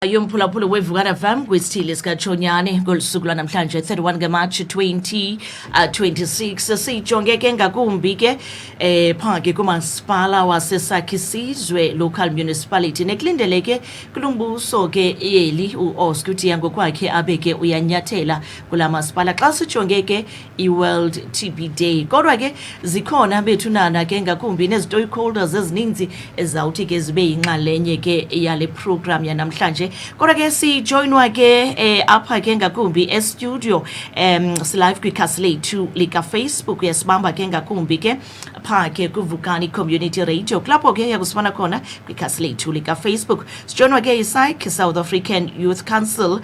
Yomphulaphula weVukana FM kwisithili sikaThonyane ngolusuku lwanamhlanje 31 ngeMarch 2026 sijonge ke ngakumbi ke phake kumasipala waseSakhisizwe Local Municipality nekulindeleke kulumbuso ke yeli uOscar uthi ngokwakhe abeke uyanyathela kulamasipala xa sijonge ke iWorld TB Day kodwa ke zikhona bethu nana ke ngakumbi nezitakeholders ezininzi ezawuthi ke zibe yinxalenye ke yale program yanamhlanje. Kodwa ke sijoinwa ke apha ke ngakumbi e-studio live kwikhasi lethu lika Facebook yasibamba ke ngakumbi ke pha ke kuVukani Community Radio lapho ke yakusifana khona kwikhasi lethu lika Facebook. Sijoinwa ke iSAIC South African Youth Council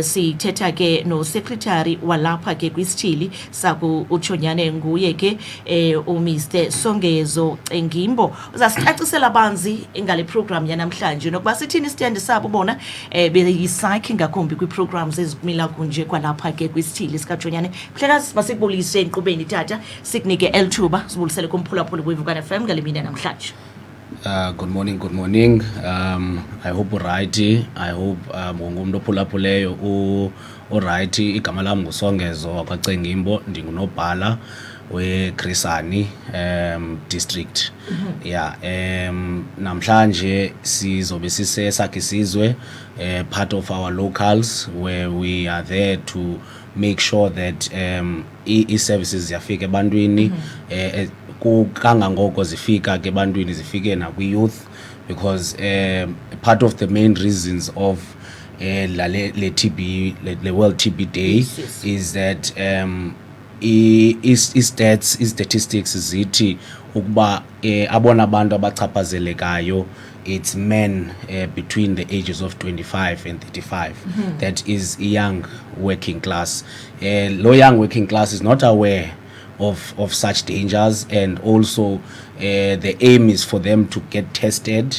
sithetha ke no secretary walapha ke kwisithili saku uThonyane nguye ke uMr Songezo Cengimbo uzasicacisela banzi ngale program yanamhlanje nokuba sithini stand sabo bona beyiSAIC ngakumbi kwi-programs ezikumila kunje kwalapha ke kwisithili sikaThonyane. Mhlekazi masikubulise enqubeni tata sikunike elithuba sibulisele kumphulaphula weVukana FM ngale mina namhlanje. Good morning. I hope right. I hope ngomuntu ophulaphuleyo right. Igama lami nguSongezo wakwaCengimbo ndingunobhala weGrisani district. Yeah, namhlanje sizobe siseSakhisizwe, part of our locals where we are there to make sure that i-services ziyafika ebantwini kangangoko zifika ke ebantwini zifike nakwi-youth because part of the main reasons of le World TB Day is that statistics zithi ukuba abona abantu abachaphazelekayo it's men between the ages of 25 and 35. That is young working class. Low young working class is not aware of such dangers, and also the aim is for them to get tested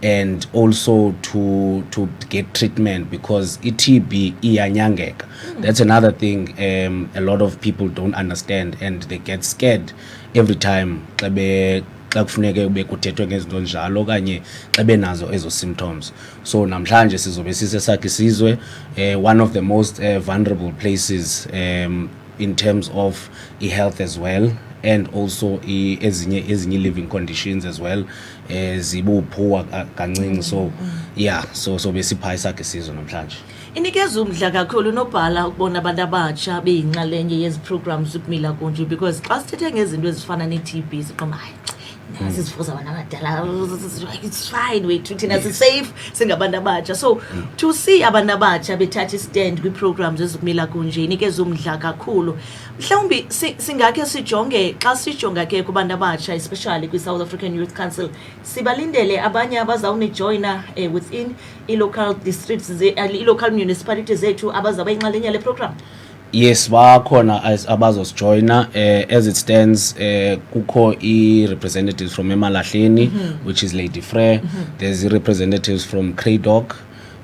and also to get treatment because TB iyanyangeka. That's another thing a lot of people don't understand, and they get scared every time xa kufuneke bekuthethwe ngezinto njalo okanye xa benazo ezo symptoms. So namhlanje sizobe siseSakhisizwe, one of the most vulnerable places in terms of health as well, and also ezinye living conditions as well zibuphuwa kancinci. So yeah, so besipha eSakhisizwe namhlanje. Inikeza umdla kakhulu nobhala ukubona abantu abatsha beyinxalenye yezi programs ukumila kunje because xa sithethe ngezinto ezifana ne-TB siqoma hayi sizifuza abantu abadala it's fine wethu thina safe singabantu abatsha. So to see abantu abatsha bethatha stand kwi-programs ezikumila kunje inikeza umdla kakhulu. Mhlawumbi singakhe sijonge xa sijonga ke kubantu abatsha especially kwi-South African Youth Council sibalindele abanye abazawunijoyina within i-local districts i-local municipalities zethu abazawuba inxalenye le program. Yes, bakhona abazosijoyina as it stands. Kukho representatives from Emalahleni, which is Lady Frere. There's representatives from Cradock.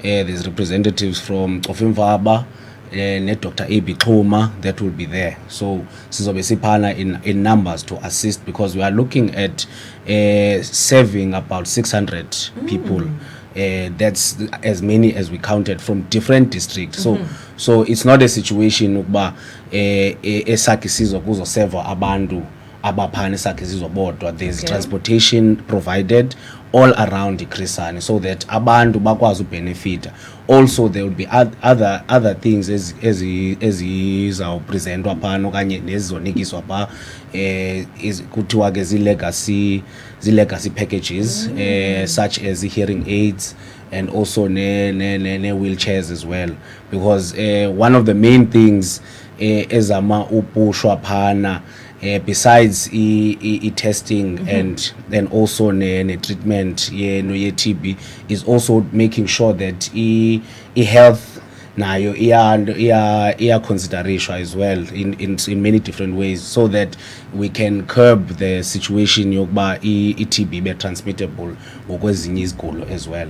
There's representatives from Ofimvaba, Dr. A.B. Xhuma that will be there. So sizobe siphana in numbers to assist because we are looking at serving about 600 people. That's as many as we counted from different districts. So it's not a situation ukuba eSakhisizwe kuzoserva abantu abaphana eSakhisizwe bodwa. There's transportation provided all around iGrisani so that abantu bakwazi ubenefita. Also there will be other things ezizawupresentwa phana okanye nezizonikiswa pha kuthiwa ke zi-legacy packages such as hearing aids and also ne wheelchairs as well, because one of the main things ezama upushwa phana besides testing and then also ne treatment ye TB is also making sure that health nayo iya consideration as well in many different ways so that we can curb the situation yokuba TB be transmittable ngokwezinye izigulo as well.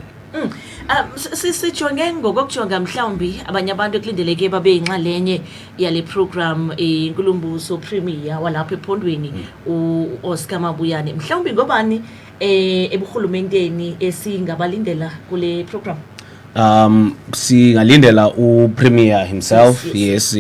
Sijonge ngokujonga mhlawumbi abanye abantu ekulindeleke babe yinxalenye yale program inkulumbuso premier walapha ephondweni uOscar Mabuyane. Mhlawumbi ngobani ebuhulumenteni esingabalindela kule program? singalindela uPremier himself. Yes,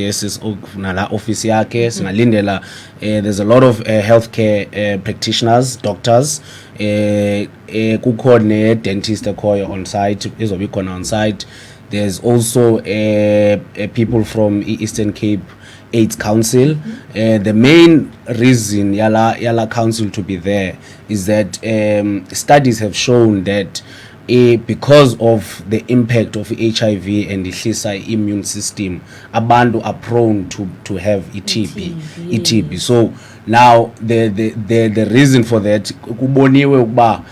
nala office yakhe. Singalindela there's a lot of healthcare practitioners, doctors, kukho ne dentist ekhoyo on site, izobe ikhona on site. There's also people from Eastern Cape AIDS Council. The main reason yala council to be there is that studies have shown that because of the impact of HIV and the immune system, abantu are prone to have TB. So now the reason for that, kuboniwe ukuba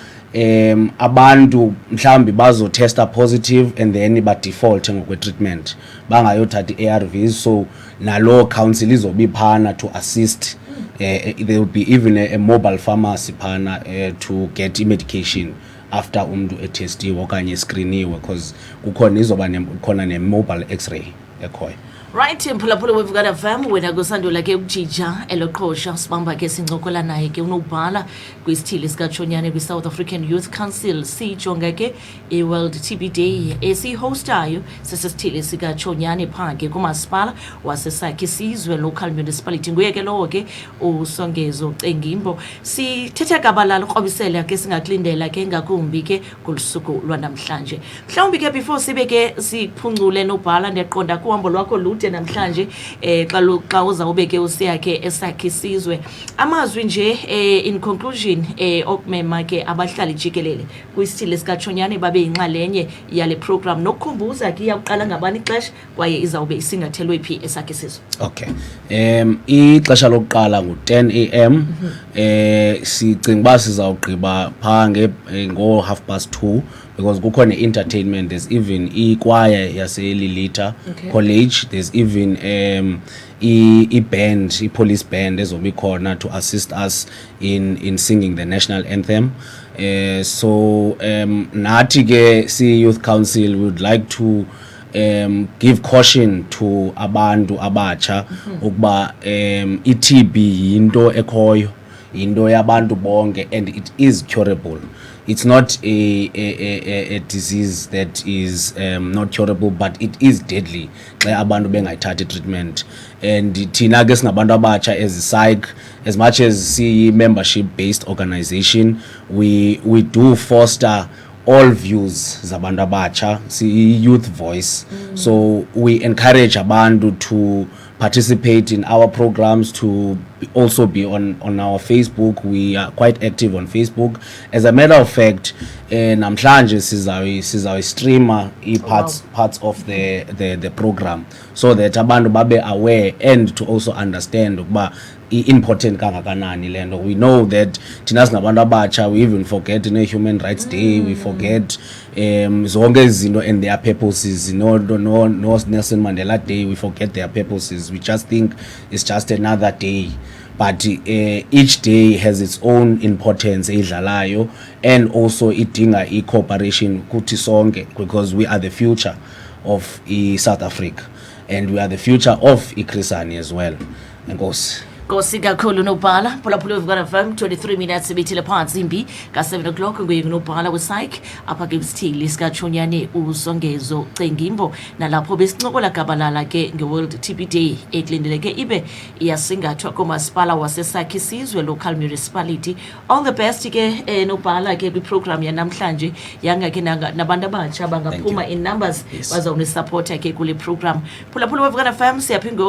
abantu mhlambi bazo testa positive and then ba default ngokwe treatment bangayothatha ARVs. So nalo council izobe phana to assist. There will be even a mobile pharmacy phana to get medication after umuntu etestiwe okanye screeniwe, because kukhona izoba khona ne mobile x-ray ekhoyo. Right, Mphulaphula we've got a fam wena kusandula ke ukujija eloqhosha sibamba ke sincokola naye ke unobhala kwisithili sikaChonyane kwi South African Youth Council sijonga ke World TB Day esihostayo sesithili sikaChonyane phake kumasipala wasesakhe sizwe local municipality nguye ke lowo ke uSongezo Cengimbo. Sithetha kabalala uqobisela ke singakulindela ke ngakumbi ke kulusuku lwanamhlanje. Mhlawumbi ke before sibe ke siphungule nobhala ndeqonda kuhambo lwakho lude namhlanje xa uzawube ke usiyakhe esakhe sizwe amazwi nje in conclusion okumema ke abahlali jikelele kwisithili sikaChonyane babe inxalenye yale program nokukhumbuza ke iyaqala ngabani ixesha kwaye izawube isingathelwe phi esakhe sizwe. Okay, ixesha lokuqala ngo10 am. Sicinga uba sizawugqiba phaa ngo 2:30 because kukhona entertainment. There's even choir yaseLilita College. There's even band, police band ezobe khona to assist us in singing the national anthem. So nathi ke si Youth Council would like to give caution to abantu abatsha ukuba iTB yinto ekhoyo, yinto yabantu bonke, and it is curable. It's not a disease that is not curable, but it is deadly xa abantu bengayithathi treatment. And thina ke singabantu abatsha as psych, as much as membership based organization, we do foster all views zabantu abatsha, youth voice. So we encourage abantu to participate in our programs, to also be on our Facebook. We are quite active on Facebook. As a matter of fact, namhlanje sizawi streamer parts of the program, so that abantu babe aware and to also understand ukuba important kangakanani lento. We know that thina singabantu abatsha, we even forget Human Rights Day, we forget zonke izinto and their purposes. No Nelson Mandela Day, we forget their purposes. We just think it's just another day. But each day has its own importance edlalayo, and also idinga cooperation kuthi sonke, because we are the future of South Africa and we are the future of iChrisani as well. Enkosi. Nkosi kakhulu nobhala. Phulaphula we've got a firm 23 minutes ibithile phansi imbi ka 7 o'clock nguye nobhala wePsych apha ke isithili sikaChonyane uSongezo Cengimbo. Nalapho besincokola gabalala ke ngeWorld TB Day ekulindeleke ibe iyasingathwa kumasipala wasesakhe sizwe local municipality. All the best ke nobhala ke kwiprogram yanamhlanje yanga ke nabantu abatsha bangaphuma in numbers bazawuni support ke kule program. Phulaphula we've got a firm siyaphinga